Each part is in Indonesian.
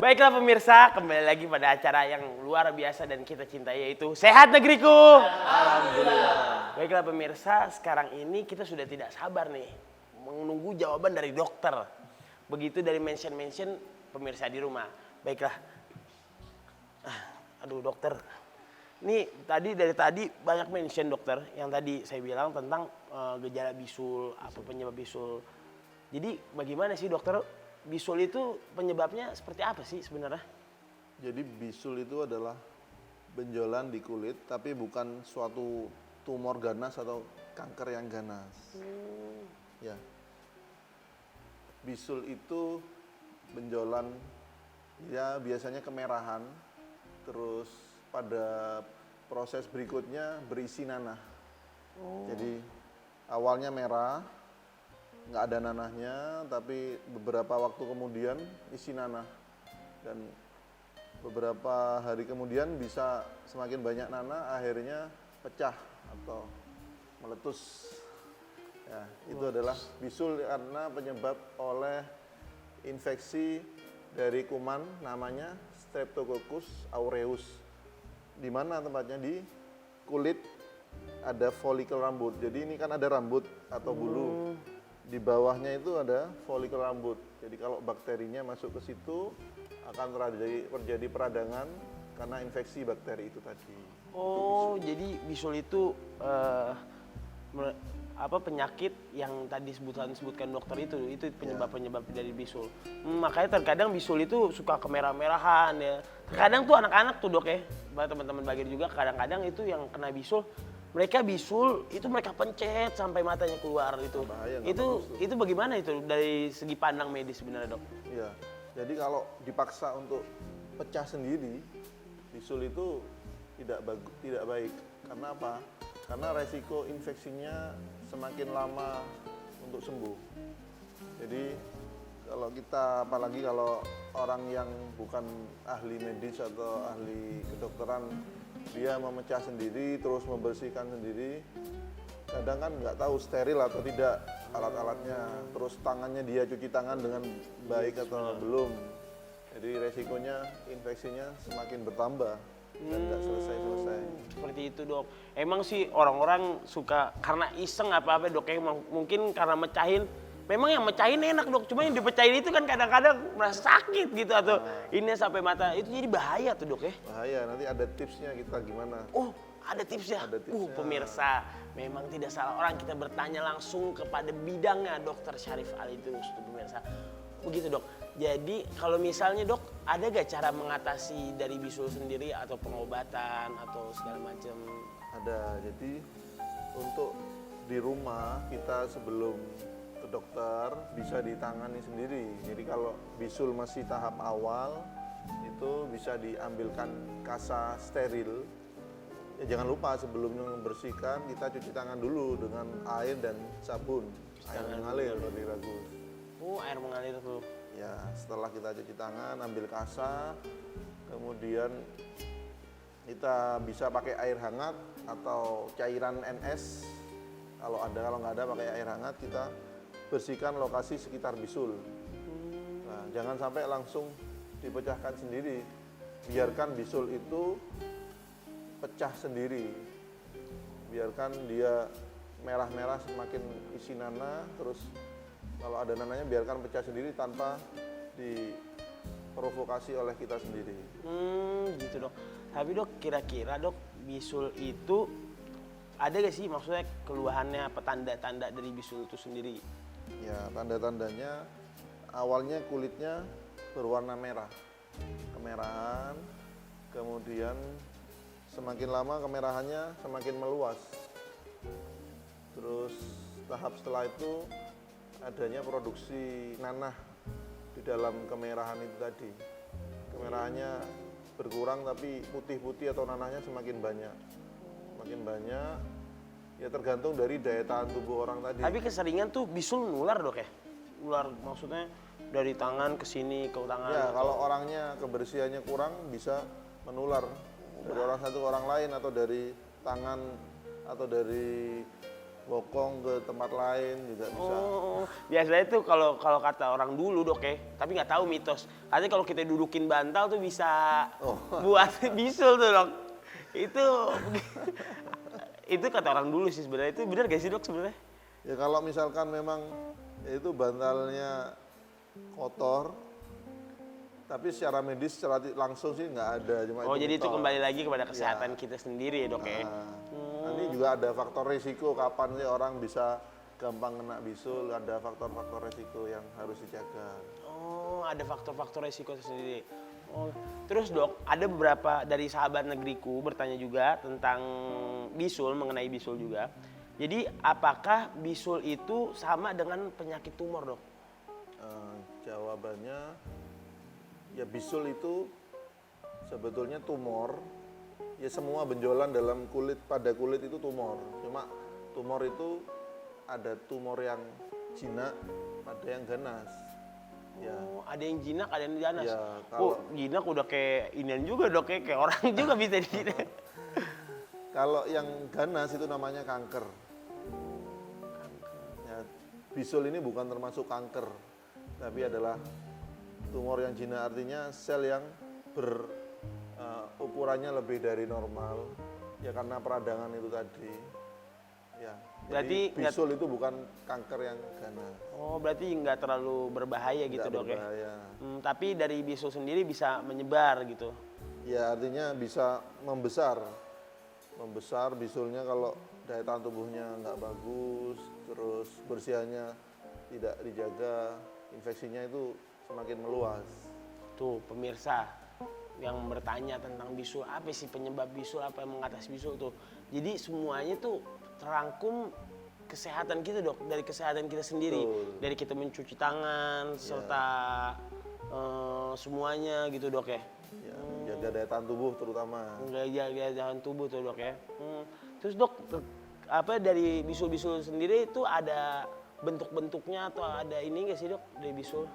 Baiklah pemirsa, kembali lagi pada acara yang luar biasa dan kita cintai, yaitu Sehat Negeriku. Alhamdulillah. Baiklah pemirsa, sekarang ini kita sudah tidak sabar nih menunggu jawaban dari dokter. Begitu dari mention pemirsa di rumah. Baiklah. Aduh dokter. Ini dari tadi banyak mention dokter yang tadi saya bilang tentang gejala bisul atau penyebab bisul. Jadi bagaimana sih dokter? Bisul itu penyebabnya seperti apa sih sebenarnya? Jadi bisul itu adalah benjolan di kulit, tapi bukan suatu tumor ganas atau kanker yang ganas. Ya, bisul itu benjolan, ya biasanya kemerahan, terus pada proses berikutnya berisi nanah. Jadi awalnya merah, nggak ada nanahnya, tapi beberapa waktu kemudian isi nanah, dan beberapa hari kemudian bisa semakin banyak nanah, akhirnya pecah atau meletus. Ya, itu adalah bisul karena penyebab oleh infeksi dari kuman namanya Streptococcus aureus. Di mana tempatnya? Di kulit ada folikel rambut. Jadi ini kan ada rambut atau bulu. Di bawahnya itu ada folikel rambut. Jadi kalau bakterinya masuk ke situ akan terjadi peradangan karena infeksi bakteri itu tadi. Oh, jadi bisul itu penyakit yang tadi disebutkan dokter itu penyebab dari bisul. Makanya terkadang bisul itu suka kemerah-merahan ya. Terkadang tuh anak-anak tuh dok ya, teman-teman Bagir juga kadang-kadang itu yang kena bisul. Mereka bisul itu mereka pencet sampai matanya keluar itu. Bahaya, itu bagaimana itu dari segi pandang medis sebenarnya dok? Iya. Jadi kalau dipaksa untuk pecah sendiri, bisul itu tidak baik. Karena apa? Karena resiko infeksinya semakin lama untuk sembuh. Jadi kalau kita, apalagi kalau orang yang bukan ahli medis atau ahli kedokteran, dia memecah sendiri, terus membersihkan sendiri, kadang kan nggak tahu steril atau tidak alat-alatnya, terus tangannya dia cuci tangan dengan baik atau belum. Jadi resikonya infeksinya semakin bertambah dan nggak selesai-selesai. Seperti itu dok. Emang sih orang-orang suka karena iseng apa-apa dok, mungkin karena mecahin. Memang yang mecahin enak dok, cuma yang dipecahin itu kan kadang-kadang merasa sakit gitu atau ini sampai mata, itu jadi bahaya tuh dok ya. Bahaya, nanti ada tipsnya kita gimana. Oh, ada tipsnya? Ada tipsnya. Pemirsa, memang tidak salah orang kita bertanya langsung kepada bidangnya Dr. Syarif Alitus tuh pemirsa. Begitu dok. Jadi kalau misalnya dok, ada gak cara mengatasi dari bisul sendiri atau pengobatan atau segala macam? Ada, jadi untuk di rumah kita sebelum ke dokter bisa ditangani sendiri. Jadi kalau bisul masih tahap awal itu bisa diambilkan kasa steril. Ya jangan lupa sebelum membersihkan kita cuci tangan dulu dengan air dan sabun. Air mengalir lebih bagus. Oh, air mengalir tuh. Ya, setelah kita cuci tangan, ambil kasa, kemudian kita bisa pakai air hangat atau cairan NS. Kalau nggak ada pakai air hangat, kita bersihkan lokasi sekitar bisul. Nah, jangan sampai langsung dipecahkan sendiri. Biarkan bisul itu pecah sendiri. Biarkan dia merah-merah semakin isi nanah, terus kalau ada nanahnya biarkan pecah sendiri tanpa diprovokasi oleh kita sendiri. Gitu dok. Tapi dok, kira-kira dok, bisul itu ada gak sih maksudnya keluhannya apa tanda-tanda dari bisul itu sendiri? Ya, tanda-tandanya awalnya kulitnya berwarna merah, kemerahan, kemudian semakin lama kemerahannya semakin meluas. Terus tahap setelah itu adanya produksi nanah di dalam kemerahan itu tadi. Kemerahannya berkurang tapi putih-putih atau nanahnya semakin banyak. Semakin banyak, ya tergantung dari daya tahan tubuh orang tadi. Tapi keseringan tuh bisul nular dok ya? Nular maksudnya dari tangan ke sini ke tangan? Ya, kalau orangnya kebersihannya kurang bisa menular dari orang satu ke orang lain atau dari tangan atau dari bokong ke tempat lain juga bisa. Oh, biasanya tuh kalau kalau kata orang dulu dok ya, tapi nggak tahu mitos. Katanya kalau kita dudukin bantal tuh bisa buat bisul tuh dok. Itu itu kata orang dulu sih sebenarnya. Itu benar gak sih dok sebenarnya? Ya kalau misalkan memang itu bantalnya kotor, tapi secara medis secara langsung sih nggak ada. Cuma Oh jadi itu mitos. kembali lagi kepada kesehatan kita sendiri ya dok ya. Nanti juga ada faktor risiko kapan sih orang bisa gampang kena bisul, ada faktor-faktor risiko yang harus dijaga. Oh, ada faktor-faktor resiko tersendiri. Oh, terus dok, ada beberapa dari sahabat negeriku bertanya juga tentang bisul, mengenai bisul juga. Jadi, apakah bisul itu sama dengan penyakit tumor dok? Jawabannya, ya bisul itu sebetulnya tumor. Ya semua benjolan dalam kulit, pada kulit itu tumor. Cuma tumor itu ada tumor yang jinak, ada yang ganas. Ya. Oh, ada yang jinak, ada yang ganas. Ya, Oh, jinak udah kayak inian juga dok, kayak orang juga bisa jinak. Kalau yang ganas itu namanya kanker. Ya, bisul ini bukan termasuk kanker, tapi adalah tumor yang jinak, artinya sel yang ukurannya lebih dari normal, ya karena peradangan itu tadi. Ya, Berarti jadi bisul itu bukan kanker yang ganas. Oh, berarti nggak terlalu berbahaya gitu Tidak dok ya? berbahaya. Tapi dari bisul sendiri bisa menyebar gitu. Ya artinya bisa membesar. Membesar bisulnya kalau daya tahan tubuhnya nggak bagus, terus bersihannya tidak dijaga, infeksinya itu semakin meluas. Tuh pemirsa yang bertanya tentang bisul, apa sih penyebab bisul, apa yang mengatasi bisul tuh. Jadi semuanya tuh terangkum kesehatan kita dok, dari kesehatan kita sendiri. Betul. Dari kita mencuci tangan, serta semuanya gitu dok ya. Ya, jaga daya tahan tubuh terutama. Jaga jalan tubuh tuh dok ya. Terus dok, apa dari bisul-bisul sendiri itu ada bentuk-bentuknya atau ada ini nggak sih dok dari bisul?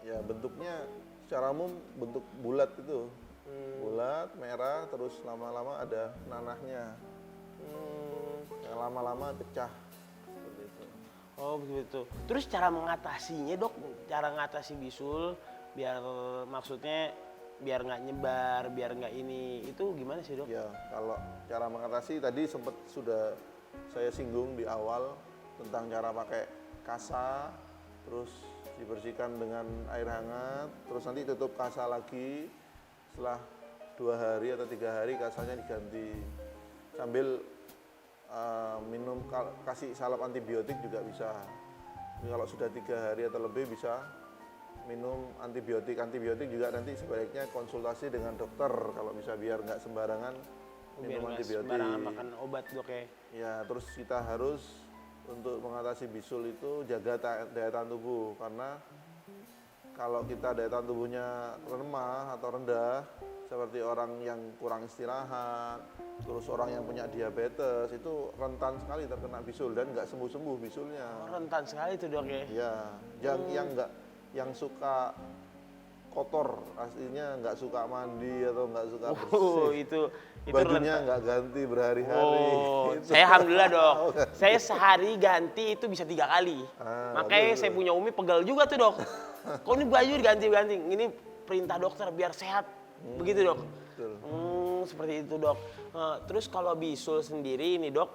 Ya bentuknya secara umum bentuk bulat itu. Bulat, merah, terus lama-lama ada nanahnya. Yang lama-lama pecah. Seperti itu. Oh begitu. Terus cara mengatasinya dok, cara mengatasi bisul biar maksudnya biar nggak nyebar, biar nggak ini, itu gimana sih dok? Ya, kalau cara mengatasi tadi sempat sudah saya singgung di awal tentang cara pakai kasa, terus dibersihkan dengan air hangat, terus nanti tutup kasa lagi, setelah 2 hari atau 3 hari kasanya diganti, sambil minum, kasih salep antibiotik juga bisa. Jadi kalau sudah 3 hari atau lebih bisa minum antibiotik juga nanti sebaiknya konsultasi dengan dokter kalau bisa, biar nggak sembarangan minum antibiotik. Sembarangan makan obat dok ya. Ya, terus kita harus untuk mengatasi bisul itu jaga daya tahan tubuh, karena kalau kita daya tahan tubuhnya lemah atau rendah, seperti orang yang kurang istirahat, terus orang yang punya diabetes, itu rentan sekali terkena bisul dan nggak sembuh-sembuh bisulnya. Oh, rentan sekali tuh dok ya. Ya, yang suka kotor, aslinya nggak suka mandi atau nggak suka bersih. Oh itu Bajunya nggak ganti berhari-hari. Oh, Itu. saya alhamdulillah dok. Saya sehari ganti itu bisa 3 kali. Makanya bagus. saya punya umi pegal juga tuh dok. Kok ini baju diganti-ganti? Ini perintah dokter biar sehat. Begitu dok. Betul. Seperti itu dok. Terus kalau bisul sendiri ini dok,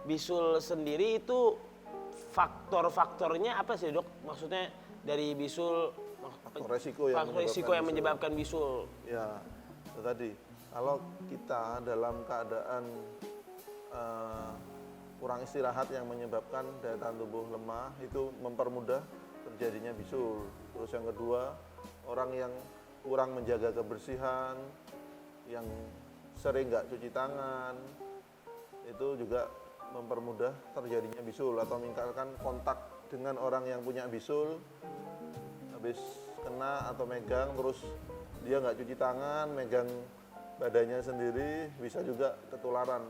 bisul sendiri itu faktor-faktornya apa sih dok? Maksudnya dari bisul Faktor resiko yang menyebabkan bisul. Ya, itu tadi. Kalau kita dalam keadaan kurang istirahat yang menyebabkan daya tahan tubuh lemah, itu mempermudah terjadinya bisul. Terus yang kedua, orang yang kurang menjaga kebersihan, yang sering nggak cuci tangan, itu juga mempermudah terjadinya bisul. Atau misalkan kontak dengan orang yang punya bisul, habis kena atau megang terus dia nggak cuci tangan, megang badannya sendiri, bisa juga ketularan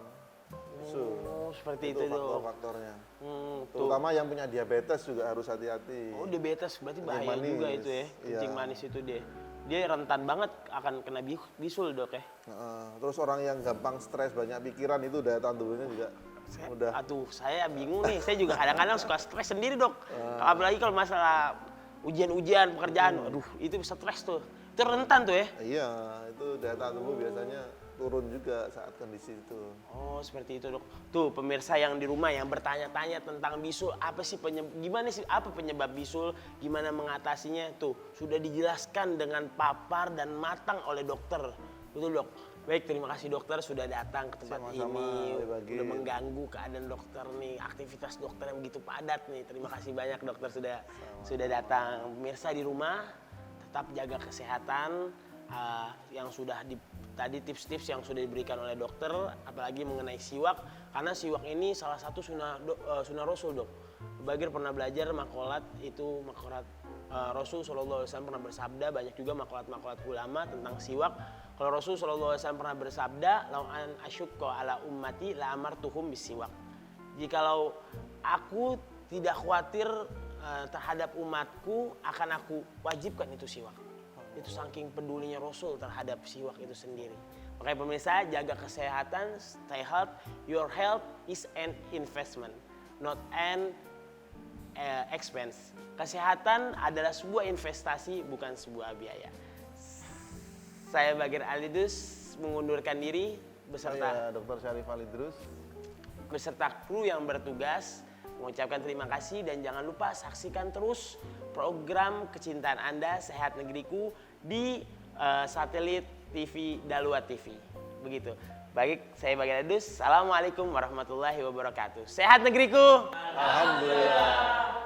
bisul. Oh, seperti itu faktor-faktornya. Tuh. Terutama yang punya diabetes juga harus hati-hati. Oh, diabetes berarti bahaya manis. juga itu ya. Kencing Iya. manis itu dia rentan banget akan kena bisul dok ya. Terus orang yang gampang stres, banyak pikiran, itu daya tahan tubuhnya juga Saya bingung nih. Saya juga kadang-kadang suka stres sendiri, Dok. Apalagi kalau masalah ujian-ujian pekerjaan. Aduh, itu stres tuh. Itu rentan tuh ya. Iya, itu daya tahan tubuh biasanya turun juga saat kondisi itu. Oh, seperti itu, Dok. Tuh, pemirsa yang di rumah yang bertanya-tanya tentang bisul, gimana sih apa penyebab bisul, gimana mengatasinya? Tuh, sudah dijelaskan dengan papar dan matang oleh dokter. Betul, Dok. Baik, terima kasih dokter sudah datang ke tempat ini. Sudah mengganggu keadaan dokter nih, aktivitas dokter yang begitu padat nih. Terima kasih banyak dokter sudah datang. Pemirsa di rumah, tetap jaga kesehatan. Yang sudah tadi tips-tips yang sudah diberikan oleh dokter, apalagi mengenai siwak, karena siwak ini salah satu sunnah Rasul, Dok. Bagir pernah belajar makolat Rasul SAW pernah bersabda, banyak juga makolat ulama tentang siwak. Kalau Rasul SAW pernah bersabda, "Lau an asyukko ala ummati la amartuhum bisiwak." Jikalau aku tidak khawatir terhadap umatku, akan aku wajibkan itu siwak. Itu saking pedulinya Rasul terhadap siwak itu sendiri. Makanya pemirsa, jaga kesehatan, stay healthy. Your health is an investment, not an expense. Kesehatan adalah sebuah investasi, bukan sebuah biaya. Saya Bagir Alidrus mengundurkan diri beserta Dr. Syarif Alidrus beserta kru yang bertugas mengucapkan terima kasih, dan jangan lupa saksikan terus program kecintaan Anda Sehat Negeriku di satelit TV Daluat TV. Begitu. Baik, saya Bagir Alidrus. Assalamualaikum warahmatullahi wabarakatuh. Sehat negeriku. Alhamdulillah.